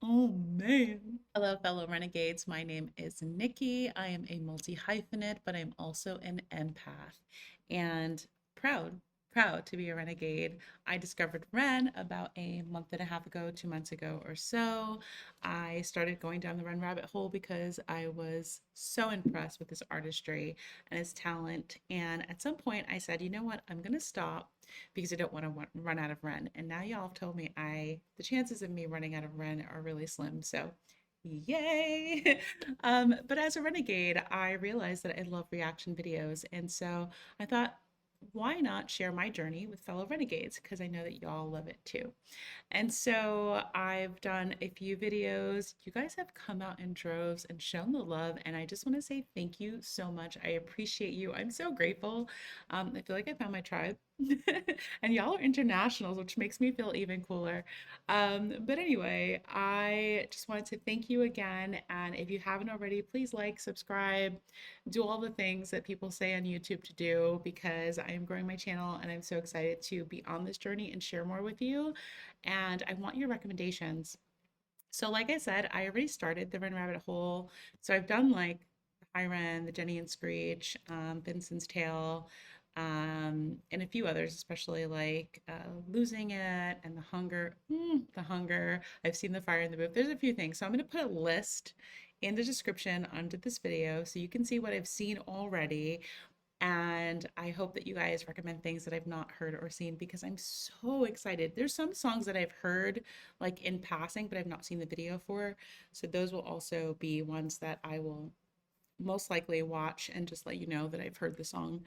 Oh man. Hello, fellow renegades. My name is Nikki. I am a multi-hyphenate, but I'm also an empath and proud, proud to be a renegade. I discovered Ren about a month and a half ago, 2 months ago or so. I started going down the Ren rabbit hole because I was so impressed with his artistry and his talent. And at some point, I said, you know what? I'm going to stop because I don't want to run out of Ren. And now y'all have told me the chances of me running out of Ren are really slim. So yay. But as a renegade, I realized that I love reaction videos. And so I thought, why not share my journey with fellow renegades? Because I know that y'all love it too. And so I've done a few videos. You guys have come out in droves and shown the love, and I just want to say thank you so much. I appreciate you. I'm so grateful. I feel like I found my tribe. And y'all are internationals, which makes me feel even cooler. But anyway, I just wanted to thank you again. And if you haven't already, please like, subscribe, do all the things that people say on YouTube to do because I am growing my channel and I'm so excited to be on this journey and share more with you. And I want your recommendations. So, like I said, I already started the Ren Rabbit Hole. So I've done like the High Ren, the Jenny and Screech, Vincent's Tale, and a few others, especially like Losing It and The Hunger. The Hunger. I've seen The Fire in the Booth. There's a few things. So I'm going to put a list in the description under this video so you can see what I've seen already, and I hope that you guys recommend things that I've not heard or seen because I'm so excited. There's some songs that I've heard like in passing, but I've not seen the video for. So those will also be ones that I will most likely watch and just let you know that I've heard the song,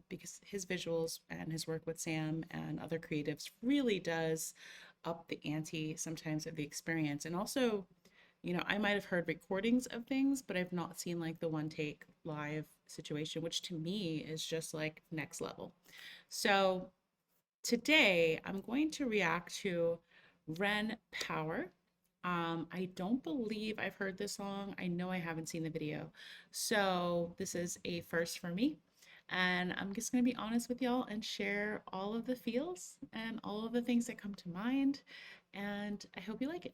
because his visuals and his work with Sam and other creatives really does up the ante sometimes of the experience. And also, I might have heard recordings of things, but I've not seen like the one take live situation, which to me is just like next level. So today I'm going to react to Ren Power. I don't believe I've heard this song. I know I haven't seen the video. So this is a first for me. And I'm just going to be honest with y'all and share all of the feels and all of the things that come to mind. And I hope you like it.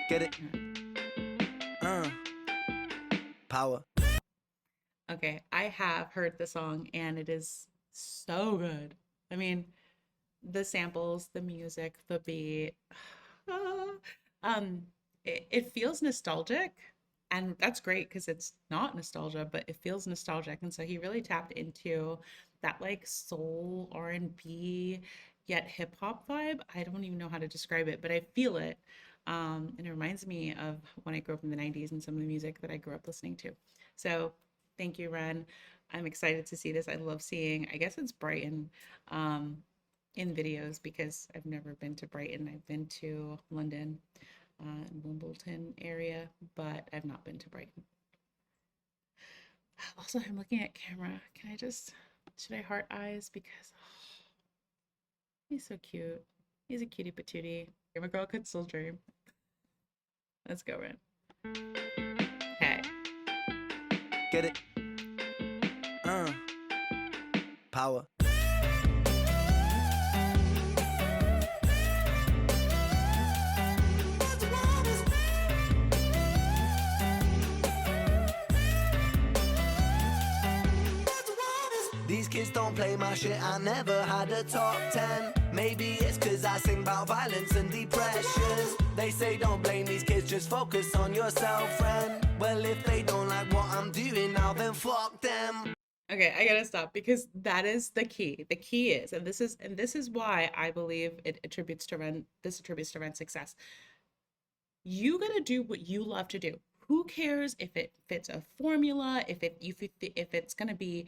Get it? Uh, Power. Okay, I have heard the song and it is so good. I mean, the samples, the music, the beat. Um, it feels nostalgic, and that's great because it's not nostalgia, but it feels nostalgic. And so he really tapped into that like soul R&B yet hip hop vibe. I don't even know how to describe it, but I feel it. And it reminds me of when I grew up in the 90s and some of the music that I grew up listening to. So thank you, Ren. I'm excited to see this. I love seeing, I guess it's Brighton. Um, in videos because I've never been to Brighton. I've been to London, and Wimbledon area, but I've not been to Brighton. Also, I'm looking at camera. Should I heart eyes? Because he's so cute. He's a cutie patootie. My girl could still dream. Let's go, Ren. Okay. Get it? Uh, Power. These kids don't play my shit, I never had a top 10. Maybe it's cause I sing about violence and depression. They say don't blame these kids, just focus on yourself, friend. Well, if they don't like what I'm doing now, then fuck them. Okay, I gotta stop because that is the key. The key is, and this is why I believe it attributes to Ren, this attributes to Ren's success. You gotta do what you love to do. Who cares if it fits a formula, if it's gonna be,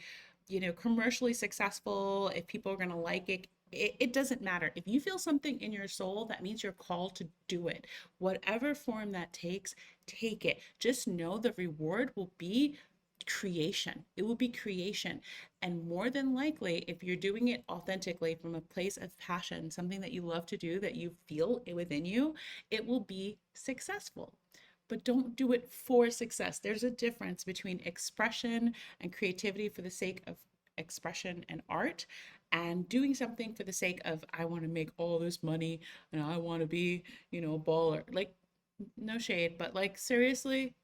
commercially successful, if people are gonna like it. It doesn't matter. If you feel something in your soul, that means you're called to do it. Whatever form that takes, take it. Just know the reward will be creation. It will be creation. And more than likely, if you're doing it authentically from a place of passion, something that you love to do, that you feel it within you, it will be successful. but don't do it for success. There's a difference between expression and creativity for the sake of expression and art, and doing something for the sake of, I want to make all this money and I want to be, a baller. Like, no shade, but like, seriously,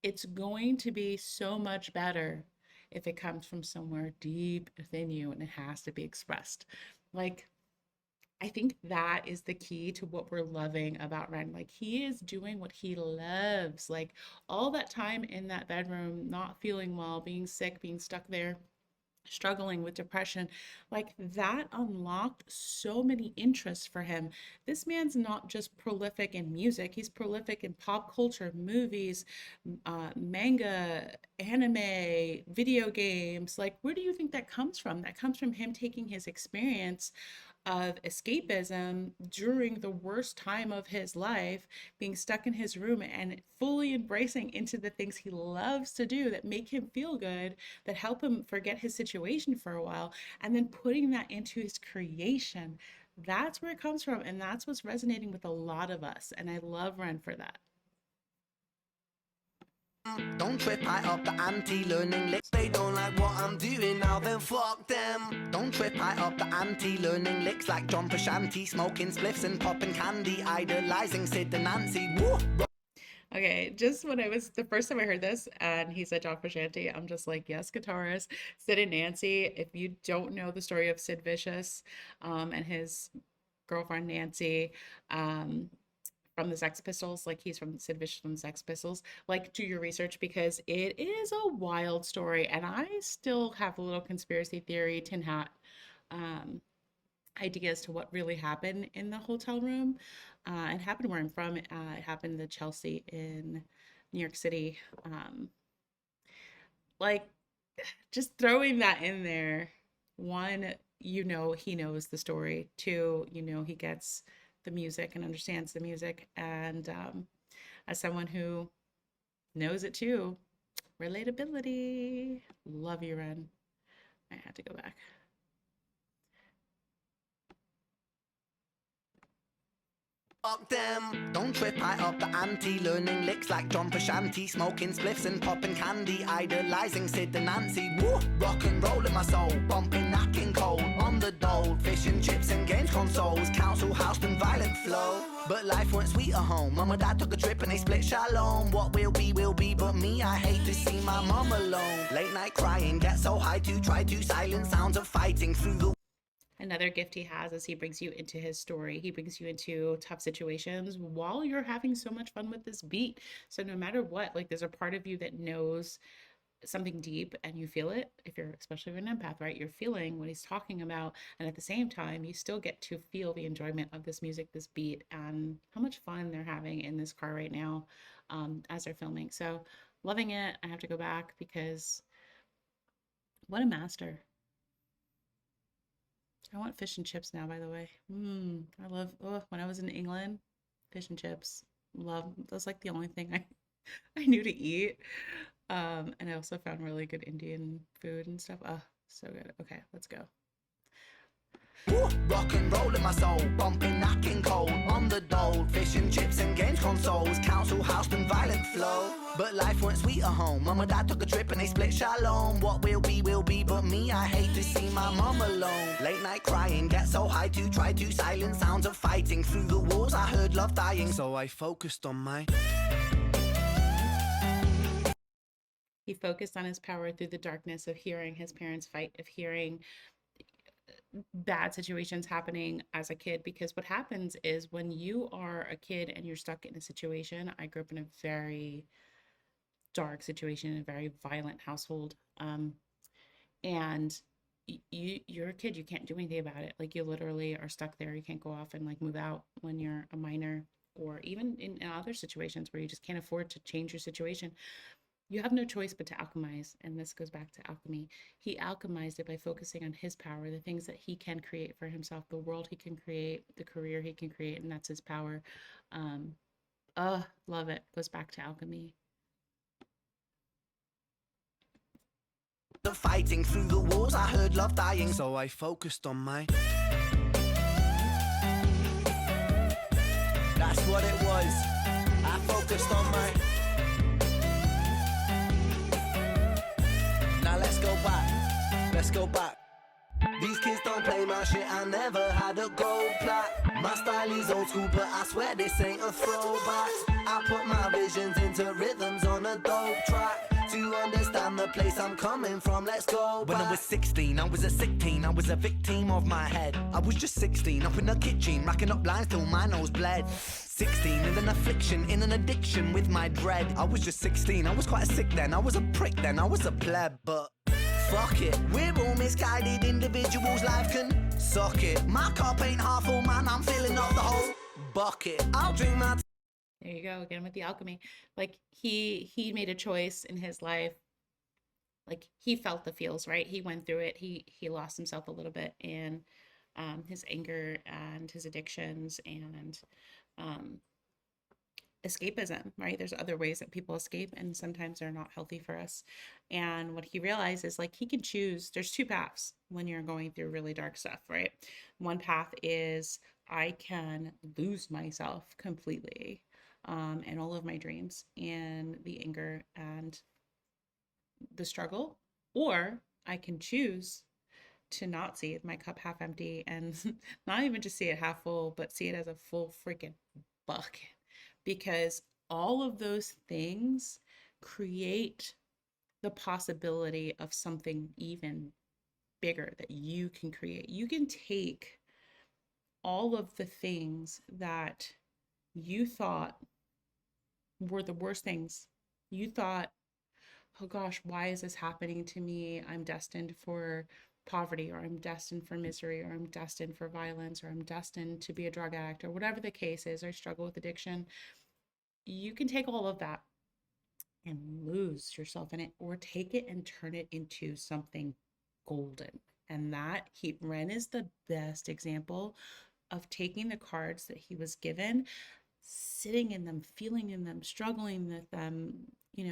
it's going to be so much better if it comes from somewhere deep within you and it has to be expressed. Like, I think that is the key to what we're loving about Ren. Like, he is doing what he loves. Like, all that time in that bedroom, not feeling well, being sick, being stuck there, struggling with depression, like that unlocked so many interests for him. This man's not just prolific in music, he's prolific in pop culture, movies, manga, anime, video games. Like, where do you think that comes from? That comes from him taking his experience of escapism during the worst time of his life, being stuck in his room and fully embracing into the things he loves to do that make him feel good, that help him forget his situation for a while, and then putting that into his creation. That's where it comes from, and that's what's resonating with a lot of us. And I love Ren for that. Don't trip, I up the anti-learning licks. They don't like what I'm doing now, then fuck them. Don't trip, I up the anti-learning licks like John Pashanti, smoking spliffs and popping candy, idolizing Sid and Nancy. Woo! Okay, just when the first time I heard this and he said John Frusciante, I'm just like, yes, guitarist. Sid and Nancy. If you don't know the story of Sid Vicious and his girlfriend Nancy, from the Sex Pistols, like he's from Sid Vicious from the Sex Pistols, like do your research because it is a wild story. And I still have a little conspiracy theory, tin hat idea as to what really happened in the hotel room. It happened where I'm from. It happened in Chelsea in New York City. Like, just throwing that in there. One, he knows the story. Two, he gets the music and understands the music. And as someone who knows it too, relatability. Love you, Ren. I had to go back. Fuck them. Don't trip, I up the anti-learning licks like John Pashanti, smoking spliffs and popping candy, idolizing Sid and Nancy. Woo! Rock and roll in my soul, bumping, knocking cold on the dole, fish and chips and games consoles, council house and violent flow. But life weren't sweet at home. Mum and dad took a trip and they split shalom. What will be, but me, I hate to see my mum alone. Late night crying, get so high to try to silence sounds of fighting through the... Another gift he has is he brings you into his story. He brings you into tough situations while you're having so much fun with this beat. So no matter what, like there's a part of you that knows something deep and you feel it. Especially if you're an empath, right? You're feeling what he's talking about. And at the same time, you still get to feel the enjoyment of this music, this beat, and how much fun they're having in this car right now as they're filming. So loving it. I have to go back because what a master. I want fish and chips now, by the way. I love, when I was in England, fish and chips. That's like the only thing I knew to eat. And I also found really good Indian food and stuff. Oh, so good. Okay, let's go. Woo! Rock and roll in my soul, bumping, knocking cold on the dole, fish and chips and games consoles, council house and violent flow. But life weren't sweet at home. Mum and dad took a trip and they split shalom. What will be, but me, I hate to see my mum alone. Late night crying, get so high to try to silence sounds of fighting. Through the walls I heard love dying, so I focused on my... He focused on his power through the darkness of hearing his parents fight, of hearing bad situations happening as a kid. Because what happens is when you are a kid and you're stuck in a situation, I grew up in a very dark situation, in a very violent household, and you're a kid, you can't do anything about it. Like, you literally are stuck there. You can't go off and like move out when you're a minor, or even in other situations where you just can't afford to change your situation. You have no choice but to alchemize, and this goes back to alchemy. He alchemized it by focusing on his power, the things that he can create for himself, the world he can create, the career he can create, and that's his power. Love it. Goes back to alchemy. The fighting through the walls, I heard love dying, so I focused on my... That's what it was. I focused on my. Now let's go back, let's go back. These kids don't play my shit, I never had a gold plaque. My style is old school, but I swear this ain't a throwback. I put my visions into rhythms on a dope track. To understand the place I'm coming from, let's go back. When I was 16, I was a sick teen, I was a victim of my head. I was just 16, up in the kitchen, racking up lines till my nose bled. 16, in an affliction, in an addiction with my dread. I was just 16, I was quite sick then, I was a prick then, I was a pleb, but fuck it, we're all misguided individuals, life can suck it. My cup ain't half full, man, I'm filling up the whole bucket. I'll drink my There you go again with the alchemy. Like he made a choice in his life. Like he felt the feels, right? He went through it. He lost himself a little bit in his anger and his addictions and escapism, right? There's other ways that people escape, and sometimes they're not healthy for us. And what he realized is like he can choose. There's two paths when you're going through really dark stuff, right? One path is I can lose myself completely, and all of my dreams and the anger and the struggle, or I can choose to not see my cup half empty and not even just see it half full, but see it as a full freaking bucket. Because all of those things create the possibility of something even bigger that you can create. You can take all of the things that you thought were the worst things. You thought, oh gosh, why is this happening to me? I'm destined for poverty, or I'm destined for misery, or I'm destined for violence, or I'm destined to be a drug addict, or whatever the case is, or struggle with addiction. You can take all of that and lose yourself in it, or take it and turn it into something golden. And that Ren is the best example of taking the cards that he was given, sitting in them, feeling in them, struggling with them,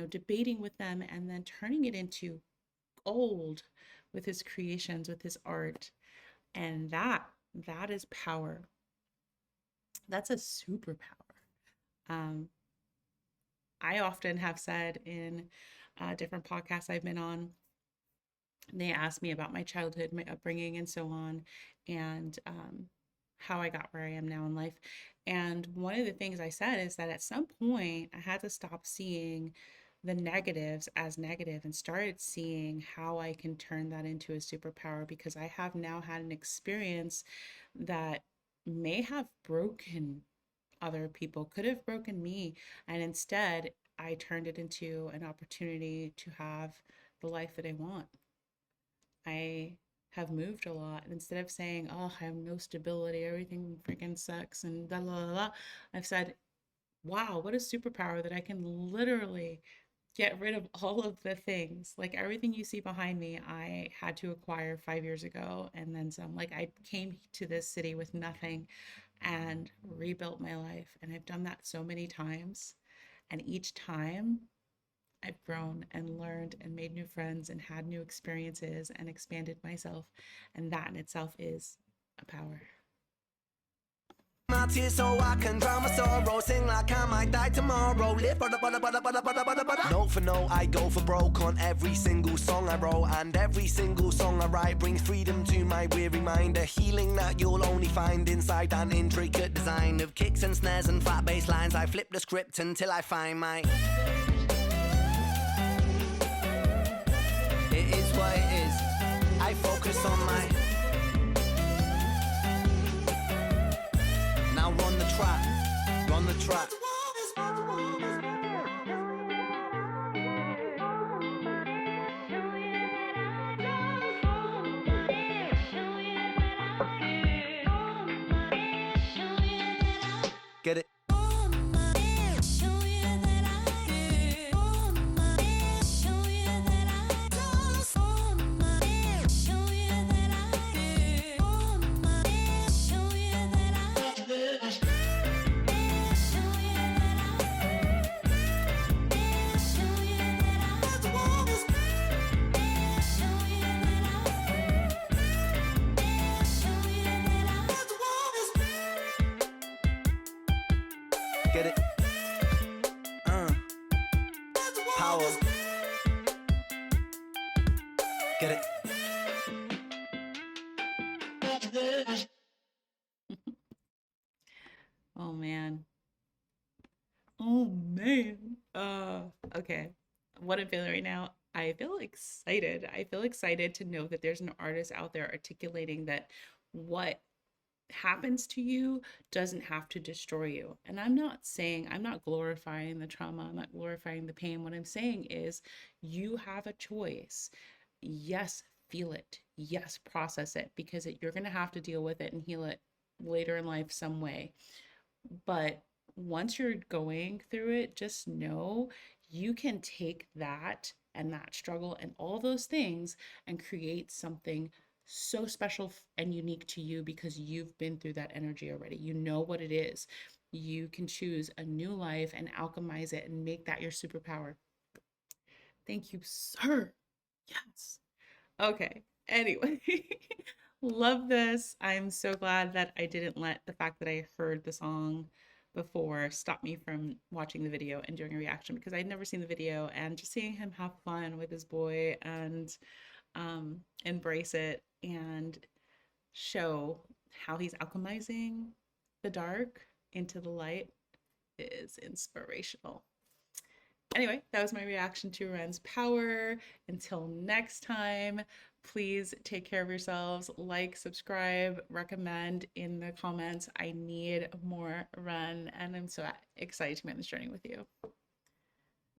debating with them, and then turning it into gold with his creations, with his art. And that is power. That's a superpower. I often have said in different podcasts I've been on, they ask me about my childhood, my upbringing, and so on, and how I got where I am now in life. And one of the things I said is that at some point I had to stop seeing the negatives as negative and started seeing how I can turn that into a superpower, because I have now had an experience that may have broken other people, could have broken me, and instead I turned it into an opportunity to have the life that I want. I have moved a lot. Instead of saying, oh, I have no stability, everything freaking sucks and blah, blah, blah, blah, I've said, wow, what a superpower that I can literally get rid of all of the things. Like everything you see behind me, I had to acquire 5 years ago and then some. Like I came to this city with nothing and rebuilt my life. And I've done that so many times. And each time I've grown and learned and made new friends and had new experiences and expanded myself. And that in itself is a power. My tears so I can drown my sorrow. Sing like I might die tomorrow. Live note for note, I go for broke on every single song I wrote. And every single song I write brings freedom to my weary mind. A healing that you'll only find inside an intricate design of kicks and snares and fat bass lines. I flip the script until I find my... It is what it is. I focus on my... Now run the track, run the track. Get it? Get it? Oh man. Oh man. Okay. What I'm feeling right now, I feel excited. I feel excited to know that there's an artist out there articulating that what happens to you doesn't have to destroy you. And I'm not saying, I'm not glorifying the trauma, I'm not glorifying the pain. What I'm saying is you have a choice. Yes, feel it. Yes, process it because you're going to have to deal with it and heal it later in life some way. But once you're going through it, just know you can take that and that struggle and all those things and create something so special and unique to you because you've been through that energy already. You know what it is. You can choose a new life and alchemize it and make that your superpower. Thank you, sir. Yes. Okay. Anyway, love this. I'm so glad that I didn't let the fact that I heard the song before stop me from watching the video and doing a reaction because I'd never seen the video and just seeing him have fun with his boy and embrace it and show how he's alchemizing the dark into the light is inspirational. Anyway, that was my reaction to Ren's power. Until next time, please take care of yourselves. Like, subscribe, recommend in the comments. I need more Ren, and I'm so excited to be on this journey with you.